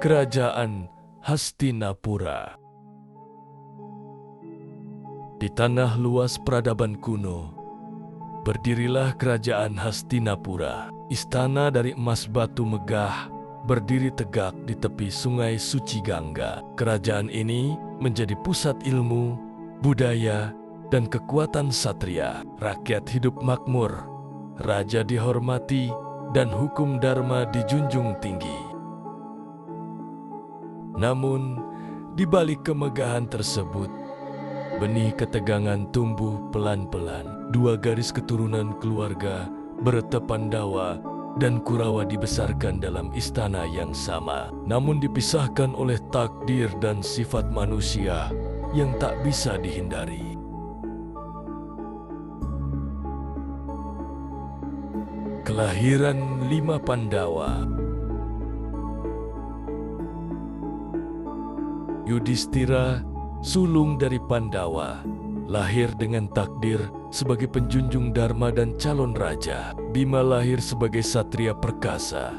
Kerajaan Hastinapura. Di tanah luas peradaban kuno, berdirilah kerajaan Hastinapura. Istana dari emas batu megah berdiri tegak di tepi sungai suci Gangga. Kerajaan ini menjadi pusat ilmu, budaya, dan kekuatan satria. Rakyat hidup makmur, raja dihormati, dan hukum dharma dijunjung tinggi. Namun, di balik kemegahan tersebut, benih ketegangan tumbuh pelan-pelan. Dua garis keturunan keluarga, Bharata Pandawa dan Kurawa dibesarkan dalam istana yang sama, namun dipisahkan oleh takdir dan sifat manusia yang tak bisa dihindari. Kelahiran 5 Pandawa. Yudhistira, sulung dari Pandawa, lahir dengan takdir sebagai penjunjung dharma dan calon raja. Bima lahir sebagai satria perkasa.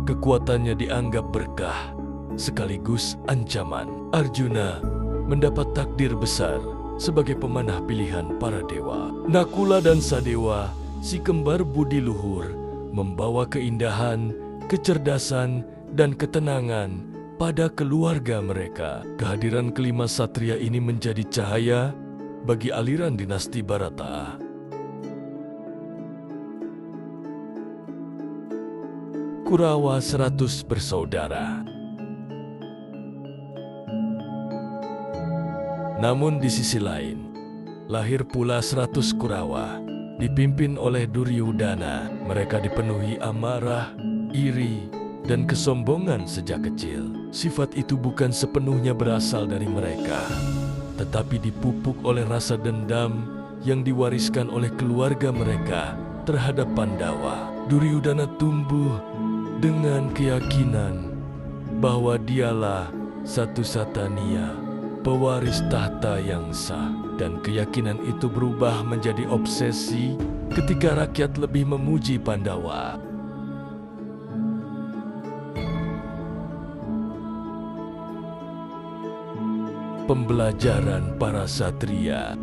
Kekuatannya dianggap berkah, sekaligus ancaman. Arjuna mendapat takdir besar sebagai pemanah pilihan para dewa. Nakula dan Sadewa, si kembar budi luhur, membawa keindahan, kecerdasan, dan ketenangan pada keluarga mereka. Kehadiran kelima satria ini menjadi cahaya bagi aliran dinasti Bharata. Kurawa 100 bersaudara. Namun di sisi lain, lahir pula 100 Kurawa, dipimpin oleh Duryudana. Mereka dipenuhi amarah, iri, dan kesombongan sejak kecil. Sifat itu bukan sepenuhnya berasal dari mereka, tetapi dipupuk oleh rasa dendam yang diwariskan oleh keluarga mereka terhadap Pandawa. Duryudana tumbuh dengan keyakinan bahwa dialah satu-satunya pewaris tahta yang sah, dan keyakinan itu berubah menjadi obsesi ketika rakyat lebih memuji Pandawa. Pembelajaran para satria.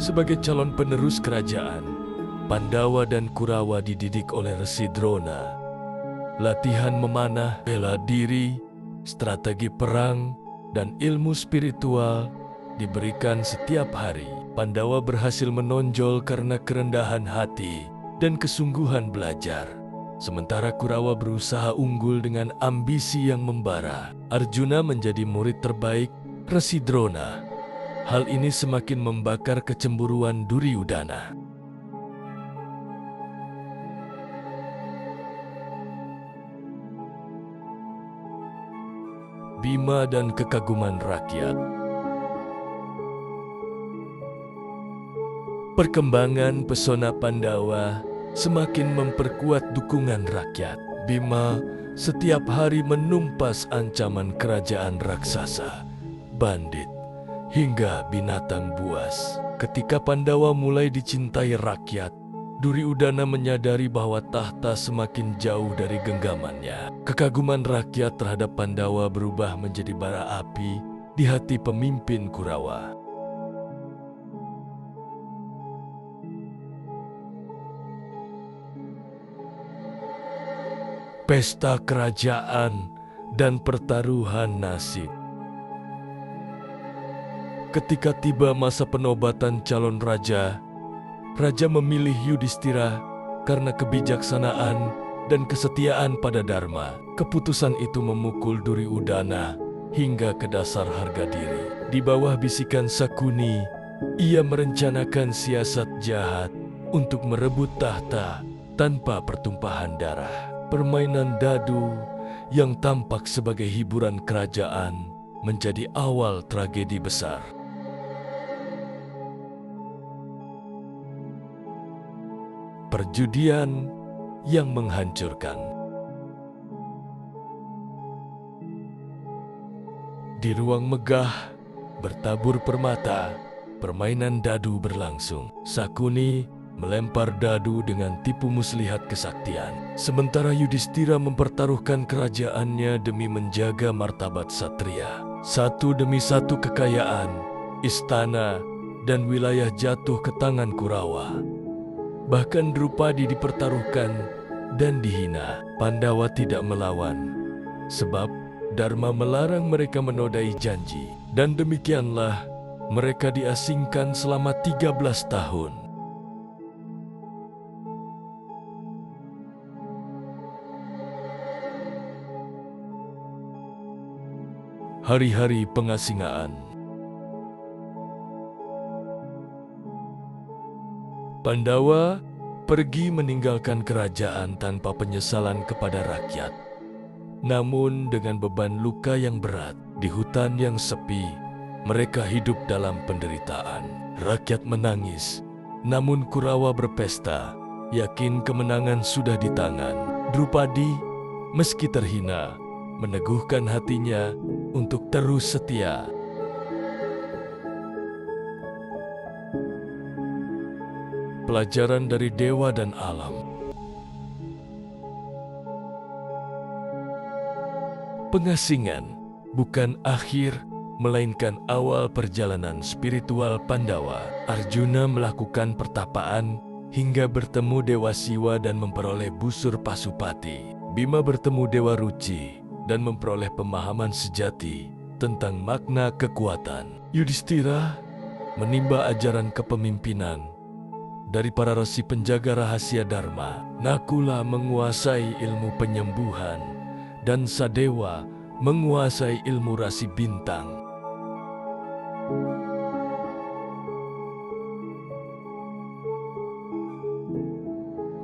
Sebagai calon penerus kerajaan, Pandawa dan Kurawa dididik oleh Resi Drona. Latihan memanah, bela diri, strategi perang, dan ilmu spiritual diberikan setiap hari. Pandawa berhasil menonjol karena kerendahan hati dan kesungguhan belajar. Sementara Kurawa berusaha unggul dengan ambisi yang membara. Arjuna menjadi murid terbaik Resi Drona. Hal ini semakin membakar kecemburuan Duryudana. Bima dan kekaguman rakyat. Perkembangan pesona Pandawa semakin memperkuat dukungan rakyat. Bima setiap hari menumpas ancaman kerajaan raksasa, bandit, hingga binatang buas. Ketika Pandawa mulai dicintai rakyat, Duryudana menyadari bahwa tahta semakin jauh dari genggamannya. Kekaguman rakyat terhadap Pandawa berubah menjadi bara api di hati pemimpin Kurawa. Pesta kerajaan dan pertaruhan nasib. Ketika tiba masa penobatan calon raja, raja memilih Yudhistira karena kebijaksanaan dan kesetiaan pada Dharma. Keputusan itu memukul Duryudana hingga ke dasar harga diri. Di bawah bisikan Sakuni, ia merencanakan siasat jahat untuk merebut tahta tanpa pertumpahan darah. Permainan dadu yang tampak sebagai hiburan kerajaan menjadi awal tragedi besar. perjudian yang menghancurkan. Di ruang megah, bertabur permata, permainan dadu berlangsung. Sakuni melempar dadu dengan tipu muslihat kesaktian. Sementara Yudhistira mempertaruhkan kerajaannya demi menjaga martabat satria. Satu demi satu kekayaan, istana, dan wilayah jatuh ke tangan Kurawa. Bahkan Drupadi dipertaruhkan dan dihina. Pandawa tidak melawan, sebab Dharma melarang mereka menodai janji. Dan demikianlah mereka diasingkan selama 13 tahun. Hari-hari pengasingan. Pandawa pergi meninggalkan kerajaan tanpa penyesalan kepada rakyat. Namun dengan beban luka yang berat, di hutan yang sepi, mereka hidup dalam penderitaan. Rakyat menangis, namun Kurawa berpesta, yakin kemenangan sudah di tangan. Drupadi, meski terhina, meneguhkan hatinya untuk terus setia. Pelajaran dari dewa dan alam. Pengasingan bukan akhir, melainkan awal perjalanan spiritual Pandawa. Arjuna melakukan pertapaan hingga bertemu Dewa Siwa dan memperoleh busur Pasupati. Bima bertemu Dewa Ruci dan memperoleh pemahaman sejati tentang makna kekuatan. Yudhistira menimba ajaran kepemimpinan dari para resi penjaga rahasia Dharma. Nakula menguasai ilmu penyembuhan dan Sadewa menguasai ilmu rasi bintang.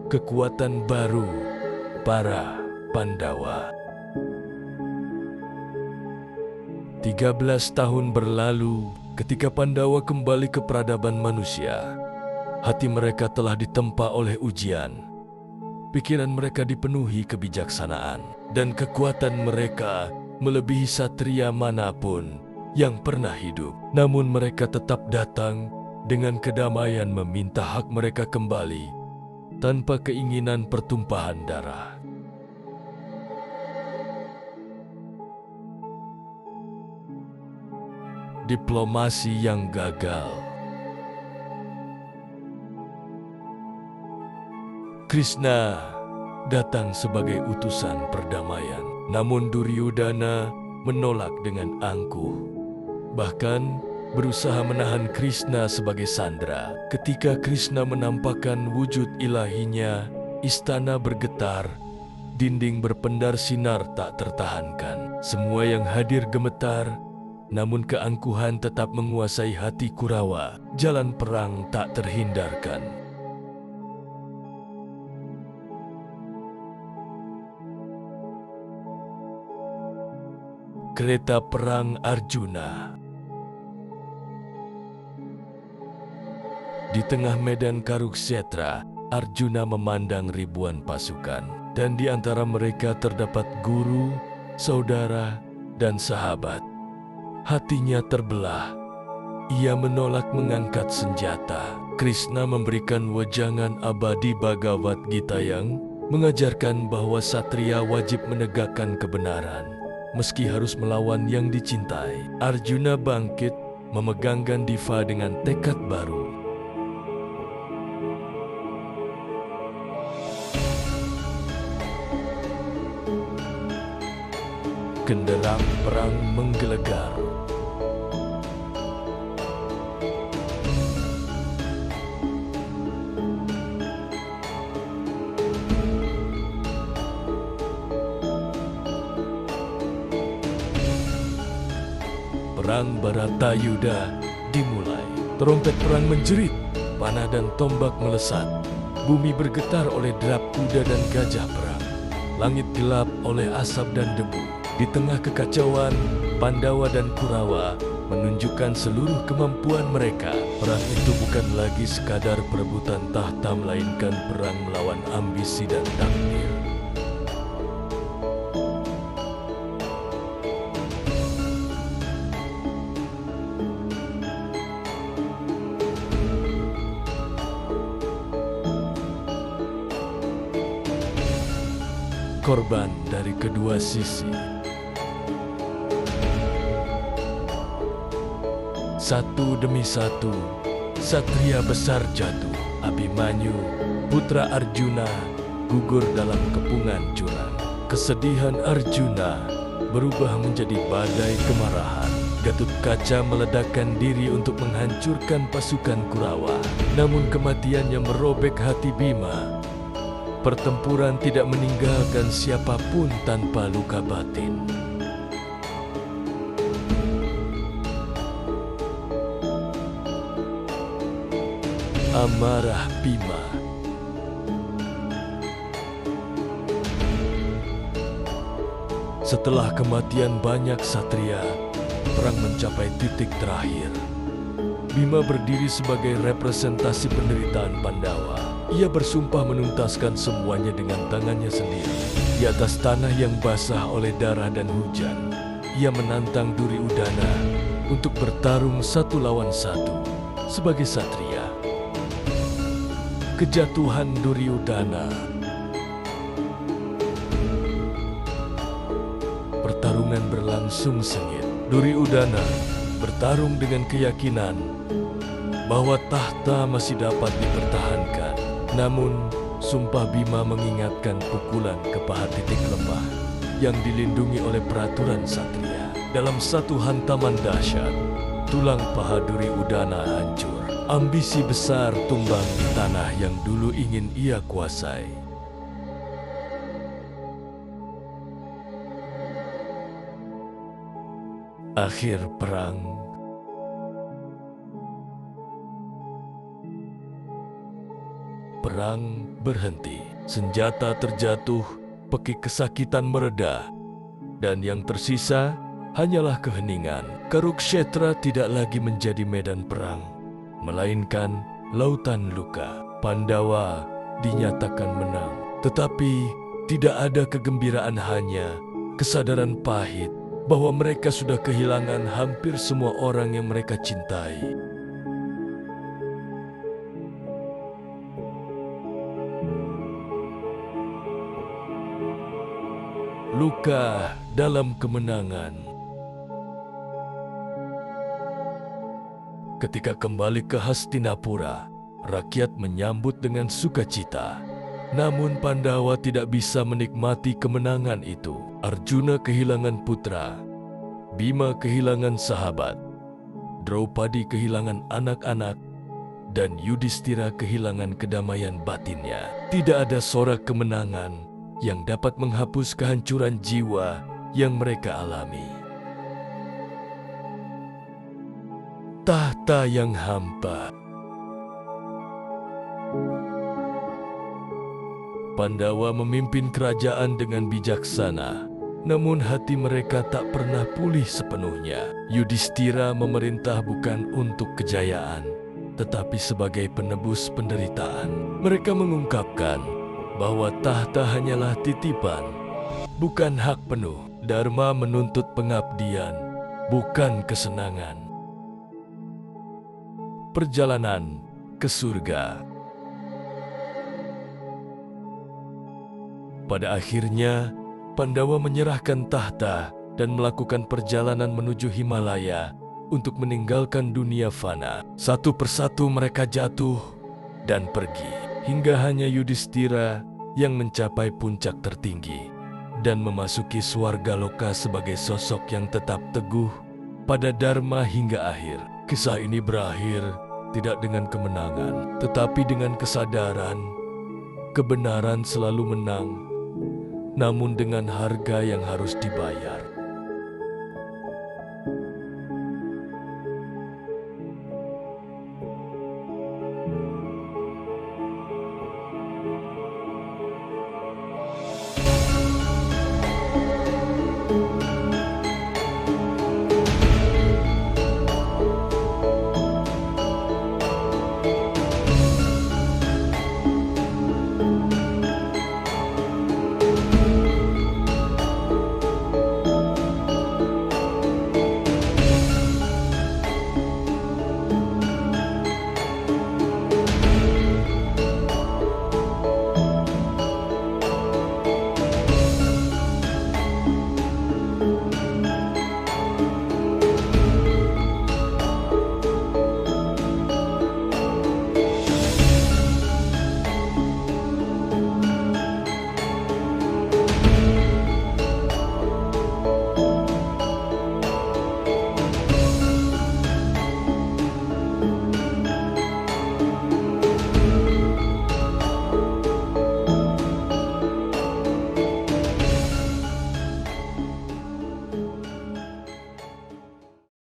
Kekuatan baru para Pandawa. 13 tahun berlalu ketika Pandawa kembali ke peradaban manusia. Hati mereka telah ditempa oleh ujian. Pikiran mereka dipenuhi kebijaksanaan, dan kekuatan mereka melebihi satria manapun yang pernah hidup. Namun mereka tetap datang dengan kedamaian meminta hak mereka kembali, tanpa keinginan pertumpahan darah. Diplomasi yang gagal. Krishna datang sebagai utusan perdamaian, namun Duryudana menolak dengan angkuh. Bahkan berusaha menahan Krishna sebagai sandera. Ketika Krishna menampakkan wujud ilahinya, istana bergetar, dinding berpendar sinar tak tertahankan. Semua yang hadir gemetar, namun keangkuhan tetap menguasai hati Kurawa. Jalan perang tak terhindarkan. Kereta perang Arjuna. Di tengah medan Karuksetra, Arjuna memandang ribuan pasukan, dan di antara mereka terdapat guru, saudara, dan sahabat. Hatinya terbelah. Ia menolak mengangkat senjata. Krishna memberikan wejangan abadi Bhagavad Gita yang mengajarkan bahwa satria wajib menegakkan kebenaran, meski harus melawan yang dicintai. Arjuna bangkit, memegang Gandiva dengan tekad baru. Genderang perang menggelegar. Perang Baratayuda dimulai. Trompet perang menjerit, panah dan tombak melesat. Bumi bergetar oleh derap kuda dan gajah perang. Langit gelap oleh asap dan debu. Di tengah kekacauan, Pandawa dan Kurawa menunjukkan seluruh kemampuan mereka. Perang itu bukan lagi sekadar perebutan tahta, melainkan perang melawan ambisi dan takdir. Korban dari kedua sisi. Satu demi satu, satria besar jatuh. Abhimanyu, putra Arjuna, gugur dalam kepungan jurang. Kesedihan Arjuna berubah menjadi badai kemarahan. Gatotkaca meledakkan diri untuk menghancurkan pasukan Kurawa. Namun kematiannya merobek hati Bima. Pertempuran tidak meninggalkan siapapun tanpa luka batin. Amarah Bima. Setelah kematian banyak satria, perang mencapai titik terakhir. Bima berdiri sebagai representasi penderitaan Pandawa. Ia bersumpah menuntaskan semuanya dengan tangannya sendiri. Di atas tanah yang basah oleh darah dan hujan, ia menantang Duryudana untuk bertarung satu lawan satu sebagai satria. Kejatuhan Duryudana. Pertarungan berlangsung sengit. Duryudana bertarung dengan keyakinan bahwa tahta masih dapat dipertahankan. Namun, sumpah Bima mengingatkan pukulan ke paha titik lemah yang dilindungi oleh peraturan satria. Dalam satu hantaman dahsyat, tulang paha Duryudana hancur. Ambisi besar tumbang di tanah yang dulu ingin ia kuasai. Akhir perang. Perang berhenti, senjata terjatuh, pekik kesakitan mereda, dan yang tersisa hanyalah keheningan. Kurukshetra tidak lagi menjadi medan perang, melainkan lautan luka. Pandawa dinyatakan menang, tetapi tidak ada kegembiraan, hanya kesadaran pahit bahwa mereka sudah kehilangan hampir semua orang yang mereka cintai. Luka dalam kemenangan. Ketika kembali ke Hastinapura, rakyat menyambut dengan sukacita. Namun Pandawa tidak bisa menikmati kemenangan itu. Arjuna kehilangan putra, Bima kehilangan sahabat, Draupadi kehilangan anak-anak, dan Yudhistira kehilangan kedamaian batinnya. Tidak ada sorak kemenangan yang dapat menghapus kehancuran jiwa yang mereka alami. Tahta yang hampa. Pandawa memimpin kerajaan dengan bijaksana, namun hati mereka tak pernah pulih sepenuhnya. Yudhistira memerintah bukan untuk kejayaan, tetapi sebagai penebus penderitaan. Mereka mengungkapkan bahwa tahta hanyalah titipan, bukan hak penuh. Dharma menuntut pengabdian, bukan kesenangan. Perjalanan ke surga. Pada akhirnya, Pandawa menyerahkan tahta dan melakukan perjalanan menuju Himalaya untuk meninggalkan dunia fana. Satu persatu mereka jatuh dan pergi, hingga hanya Yudhistira yang mencapai puncak tertinggi dan memasuki Swargaloka sebagai sosok yang tetap teguh pada Dharma hingga akhir. Kisah ini berakhir tidak dengan kemenangan, tetapi dengan kesadaran kebenaran selalu menang, namun dengan harga yang harus dibayar.